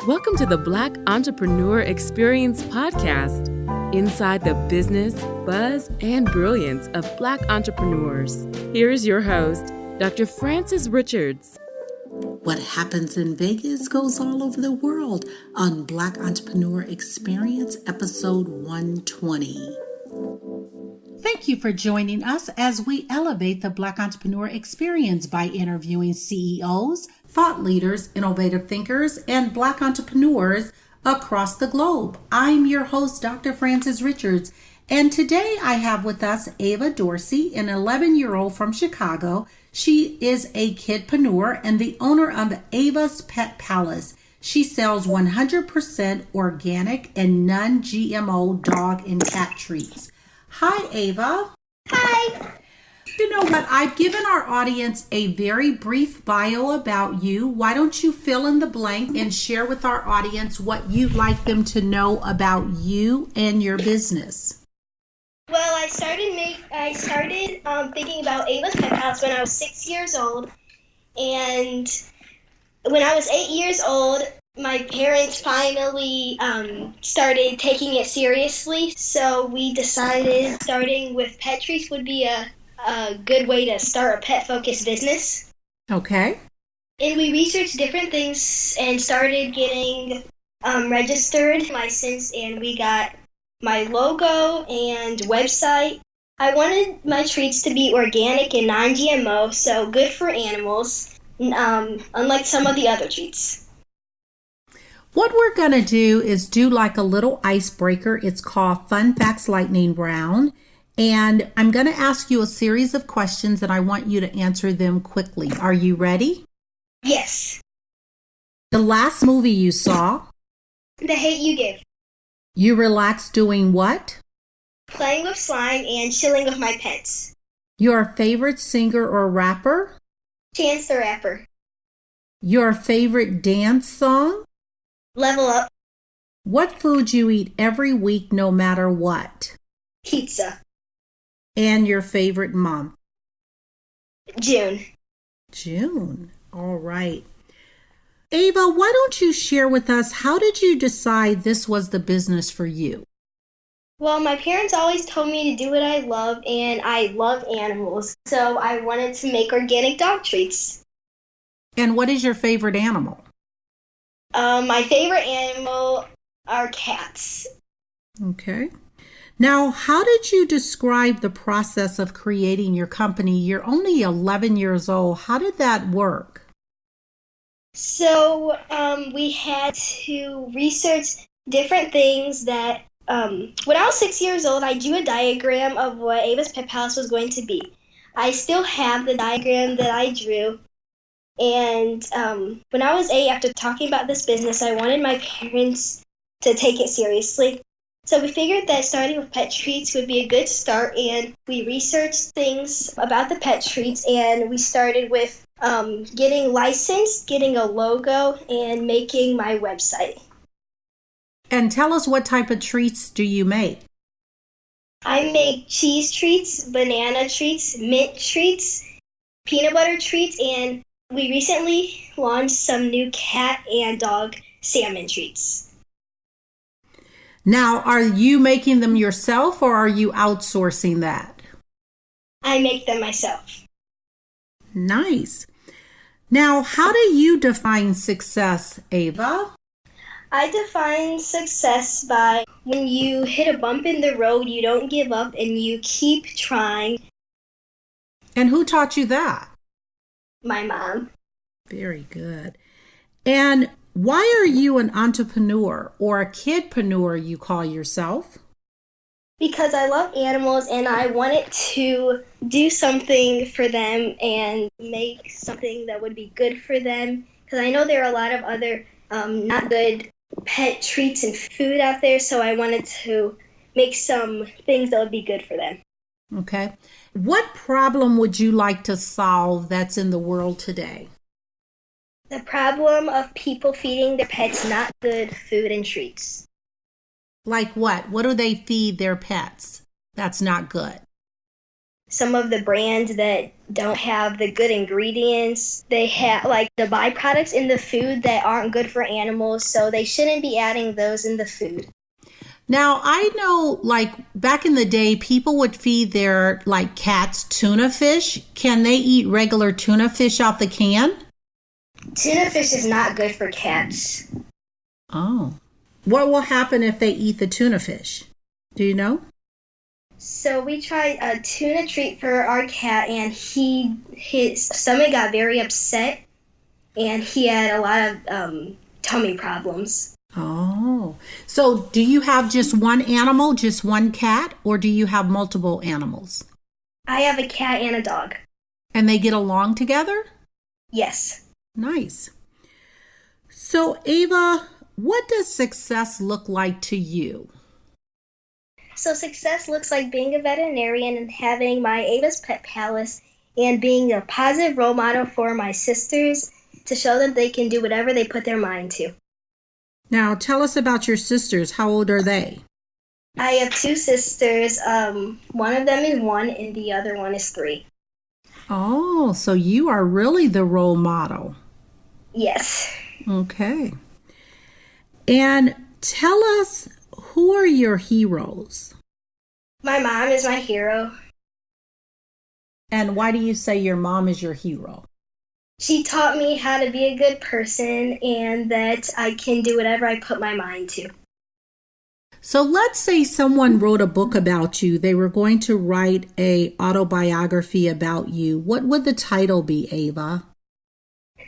Welcome to the Black Entrepreneur Experience podcast, inside the business, buzz, and brilliance of Black entrepreneurs. Here is your host, Dr. Frances Richards. What happens in Vegas goes all over the world on Black Entrepreneur Experience, episode 120. Thank you for joining us as we elevate the Black Entrepreneur Experience by interviewing CEOs, thought leaders, innovative thinkers, and Black entrepreneurs across the globe. I'm your host, Dr. Frances Richards, and today I have with us Ava Dorsey, an 11-year-old from Chicago. She is a kidpreneur and the owner of Ava's PetPalace. She sells 100% organic and non-GMO dog and cat treats. Hi, Ava. Hi. You know what? I've given our audience a very brief bio about you. Why don't you fill in the blank and share with our audience what you'd like them to know about you and your business? Well, I started thinking about Ava's PetPalace when I was 6 years old, and when I was 8 years old, my parents finally started taking it seriously, so we decided starting with pet treats would be a good way to start a pet-focused business. Okay. And we researched different things and started getting registered, licensed, and we got my logo and website. I wanted my treats to be organic and non-GMO, so good for animals, unlike some of the other treats. What we're going to do is do like a little icebreaker. It's called Fun Facts Lightning Round. And I'm going to ask you a series of questions and I want you to answer them quickly. Are you ready? Yes. The last movie you saw? The Hate U Give. You relaxed doing what? Playing with slime and chilling with my pets. Your favorite singer or rapper? Chance the Rapper. Your favorite dance song? Level Up. What food you eat every week no matter what? Pizza. And your favorite month? June. June. All right. Ava, why don't you share with us, how did you decide this was the business for you? Well, my parents always told me to do what I love, and I love animals, so I wanted to make organic dog treats. And what is your favorite animal? My favorite animal are cats. Okay. Now, how did you describe the process of creating your company? You're only 11 years old. How did that work? So we had to research different things that, when I was 6 years old, I drew a diagram of what Ava's PetPalace was going to be. I still have the diagram that I drew. And when I was 8, after talking about this business, I wanted my parents to take it seriously. So we figured that starting with pet treats would be a good start, and we researched things about the pet treats, and we started with getting licensed, getting a logo, and making my website. And tell us, what type of treats do you make? I make cheese treats, banana treats, mint treats, peanut butter treats, and we recently launched some new cat and dog salmon treats. Now, are you making them yourself or are you outsourcing that? I make them myself. Nice. Now, how do you define success, Ava? I define success by when you hit a bump in the road, you don't give up and you keep trying. And who taught you that? My mom. Very good. And why are you an entrepreneur or a kidpreneur, you call yourself? Because I love animals and I wanted to do something for them and make something that would be good for them. Because I know there are a lot of other not good pet treats and food out there, so I wanted to make some things that would be good for them. Okay. What problem would you like to solve that's in the world today? The problem of people feeding their pets not good food and treats. Like what? What do they feed their pets that's not good? some of the brands that don't have the good ingredients. They have like the byproducts in the food that aren't good for animals, so they shouldn't be adding those in the food. Now, I know like back in the day, people would feed their like cats tuna fish. Can they eat regular tuna fish out the can? Tuna fish is not good for cats. Oh. What will happen if they eat the tuna fish? Do you know? So we tried a tuna treat for our cat, and his stomach got very upset, and he had a lot of tummy problems. Oh, so do you have just one animal, just one cat, or do you have multiple animals? I have a cat and a dog. And they get along together? Yes. Nice. So Ava, what does success look like to you? So success looks like being a veterinarian and having my Ava's Pet Palace and being a positive role model for my sisters to show them they can do whatever they put their mind to. Now, tell us about your sisters. How old are they? I have two sisters. One of them is 1 and the other one is 3. Oh, so you are really the role model. Yes. Okay. And tell us, who are your heroes? My mom is my hero. And why do you say your mom is your hero? She taught me how to be a good person and that I can do whatever I put my mind to. So let's say someone wrote a book about you. They were going to write an autobiography about you. What would the title be, Ava?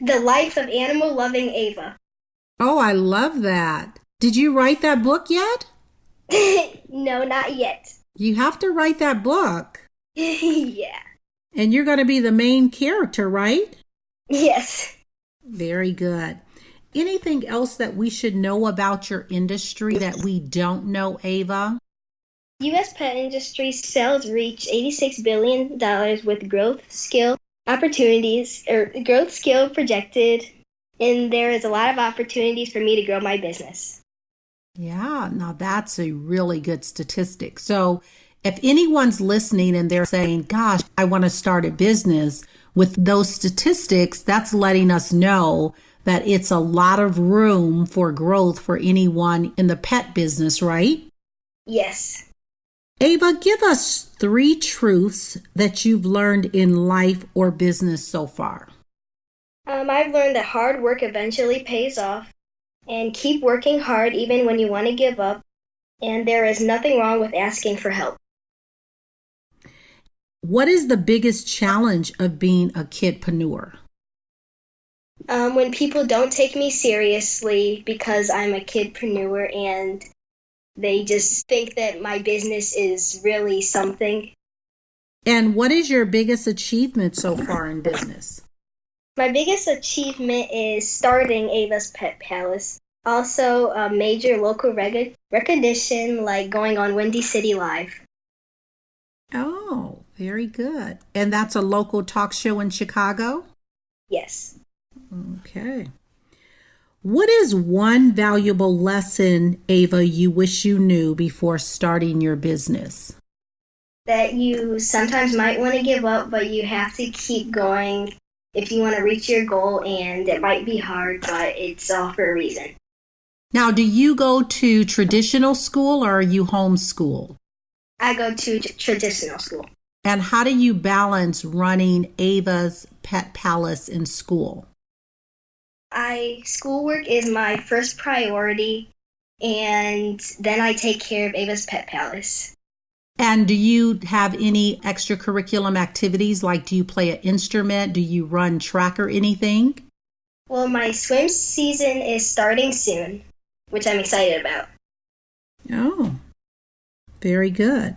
The Life of Animal-Loving Ava. Oh, I love that. Did you write that book yet? No, not yet. You have to write that book. Yeah. And you're going to be the main character, right? Yes. Very good. Anything else that we should know about your industry that we don't know, Ava? U.S. pet industry sales reach $86 billion with growth scale projected, and there is a lot of opportunities for me to grow my business. Yeah, now that's a really good statistic. So if anyone's listening and they're saying, gosh, I want to start a business, with those statistics, that's letting us know that it's a lot of room for growth for anyone in the pet business, right? Yes. Ava, give us 3 truths that you've learned in life or business so far. I've learned that hard work eventually pays off, and keep working hard even when you want to give up, and there is nothing wrong with asking for help. What is the biggest challenge of being a kidpreneur? When people don't take me seriously because I'm a kidpreneur and they just think that my business is really something. And what is your biggest achievement so far in business? My biggest achievement is starting Ava's Pet Palace. Also, a major local recognition like going on Windy City Live. Oh, very good. And that's a local talk show in Chicago? Yes. Okay. What is one valuable lesson, Ava, you wish you knew before starting your business? That you sometimes might want to give up, but you have to keep going if you want to reach your goal, and it might be hard, but it's all for a reason. Now, do you go to traditional school or are you homeschooled? I go to traditional school. And how do you balance running Ava's Pet Palace in school? Schoolwork is my first priority, and then I take care of Ava's Pet Palace. And do you have any extracurriculum activities? Like, do you play an instrument? Do you run track or anything? Well, my swim season is starting soon, which I'm excited about. Oh, very good.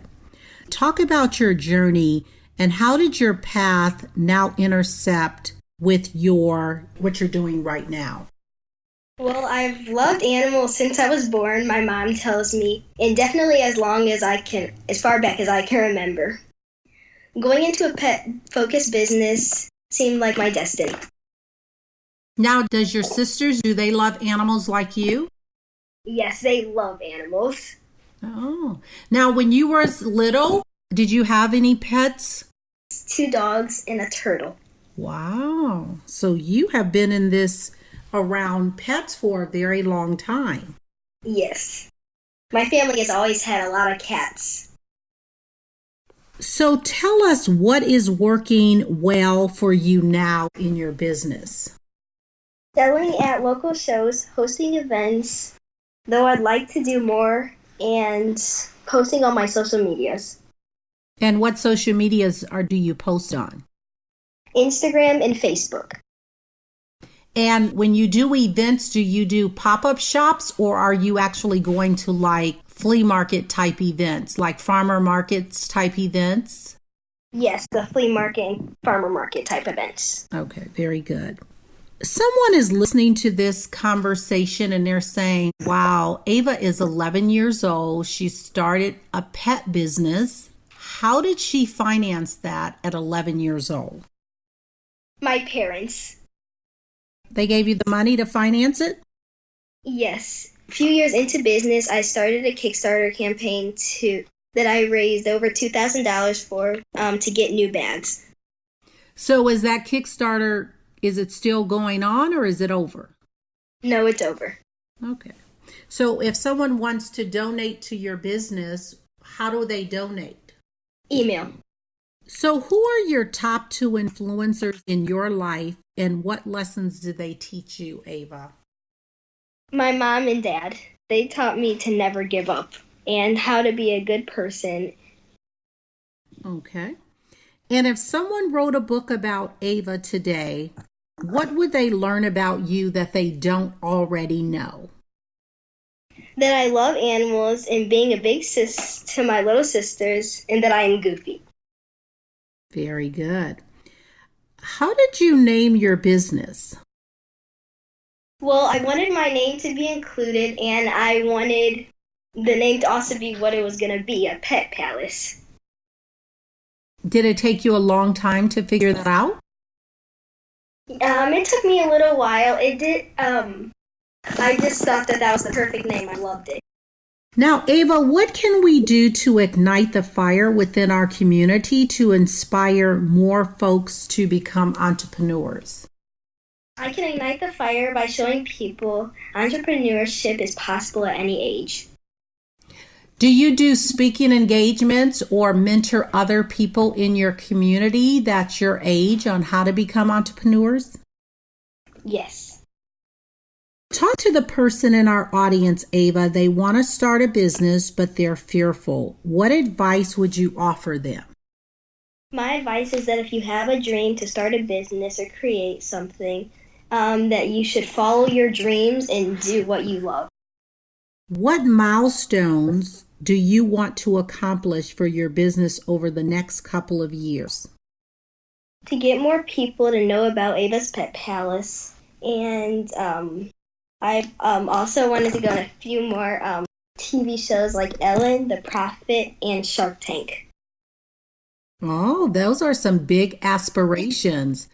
Talk about your journey and how did your path now intersect with what you're doing right now? Well, I've loved animals since I was born, my mom tells me, and definitely as far back as I can remember. Going into a pet-focused business seemed like my destiny. Now, does your sisters, do they love animals like you? Yes, they love animals. Oh, now when you were little, did you have any pets? 2 dogs, and a turtle. Wow. So you have been in this around pets for a very long time. Yes. My family has always had a lot of cats. So tell us what is working well for you now in your business. Selling at local shows, hosting events, though I'd like to do more, and posting on my social medias. And what social medias do you post on? Instagram and Facebook. And when you do events, do you do pop-up shops or are you actually going to like flea market type events, like farmer markets type events? Yes, the flea market and farmer market type events. Okay, very good. Someone is listening to this conversation and they're saying, wow, Ava is 11 years old. She started a pet business. How did she finance that at 11 years old? My parents. They gave you the money to finance it? Yes. A few years into business, I started a Kickstarter campaign that I raised over $2,000 for to get new bags. So is that Kickstarter, is it still going on or is it over? No, it's over. Okay. So if someone wants to donate to your business, how do they donate? Email. So who are your top 2 influencers in your life and what lessons did they teach you, Ava? My mom and dad. They taught me to never give up and how to be a good person. Okay. And if someone wrote a book about Ava today, what would they learn about you that they don't already know? That I love animals and being a big sis to my little sisters, and that I am goofy. Very good. How did you name your business? Well, I wanted my name to be included, and I wanted the name to also be what it was going to be, a PetPalace. Did it take you a long time to figure that out? It took me a little while. It did. I just thought that was the perfect name. I loved it. Now, Ava, what can we do to ignite the fire within our community to inspire more folks to become entrepreneurs? I can ignite the fire by showing people entrepreneurship is possible at any age. Do you do speaking engagements or mentor other people in your community that's your age on how to become entrepreneurs? Yes. Talk to the person in our audience, Ava. They want to start a business, but they're fearful. What advice would you offer them? My advice is that if you have a dream to start a business or create something, that you should follow your dreams and do what you love. What milestones do you want to accomplish for your business over the next couple of years? To get more people to know about Ava's Pet Palace, and I also wanted to go on a few more TV shows like Ellen, The Prophet, and Shark Tank. Oh, those are some big aspirations.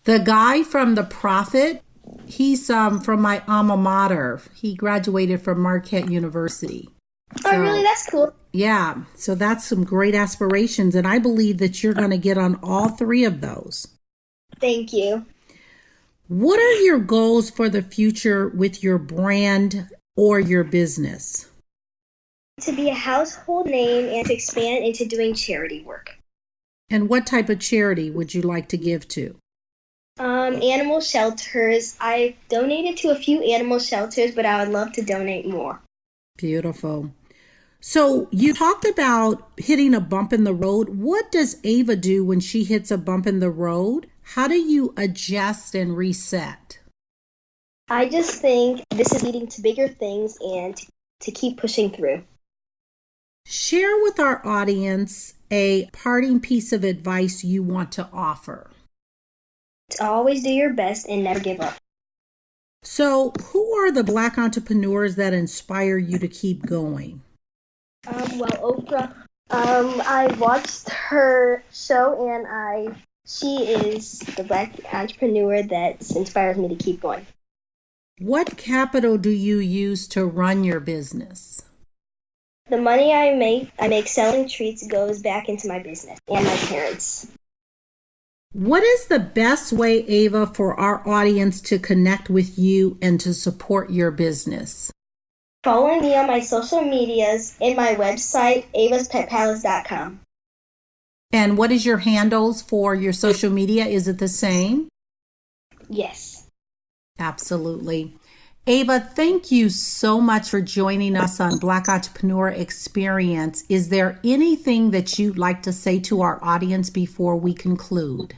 The guy from The Prophet, he's from my alma mater. He graduated from Marquette University. Oh, really? That's cool. Yeah, so that's some great aspirations, and I believe that you're going to get on all 3 of those. Thank you. What are your goals for the future with your brand or your business? To be a household name and to expand into doing charity work. And what type of charity would you like to give to? Animal shelters. I've donated to a few animal shelters, but I would love to donate more. Beautiful. So you talked about hitting a bump in the road. What does Ava do when she hits a bump in the road? How do you adjust and reset? I just think this is leading to bigger things and to keep pushing through. Share with our audience a parting piece of advice you want to offer. To always do your best and never give up. So, who are the Black entrepreneurs that inspire you to keep going? Oprah. I watched her show and she is the Black entrepreneur that inspires me to keep going. What capital do you use to run your business? The money I make selling treats goes back into my business and my parents. What is the best way, Ava, for our audience to connect with you and to support your business? Follow me on my social medias and my website, avaspetpalace.com. And what is your handles for your social media? Is it the same? Yes. Absolutely. Ava, thank you so much for joining us on Black Entrepreneur Experience. Is there anything that you'd like to say to our audience before we conclude?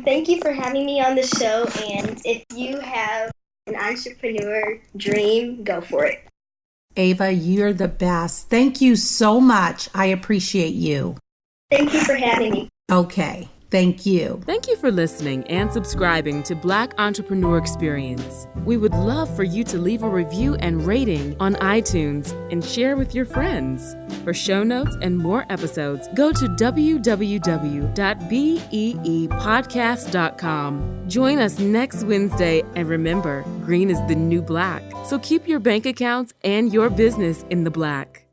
Thank you for having me on the show, and if you have an entrepreneur dream, go for it. Ava, you're the best. Thank you so much. I appreciate you. Thank you for having me. Okay. Thank you. Thank you for listening and subscribing to Black Entrepreneur Experience. We would love for you to leave a review and rating on iTunes and share with your friends. For show notes and more episodes, go to www.beepodcast.com. Join us next Wednesday, and remember, green is the new black. So keep your bank accounts and your business in the black.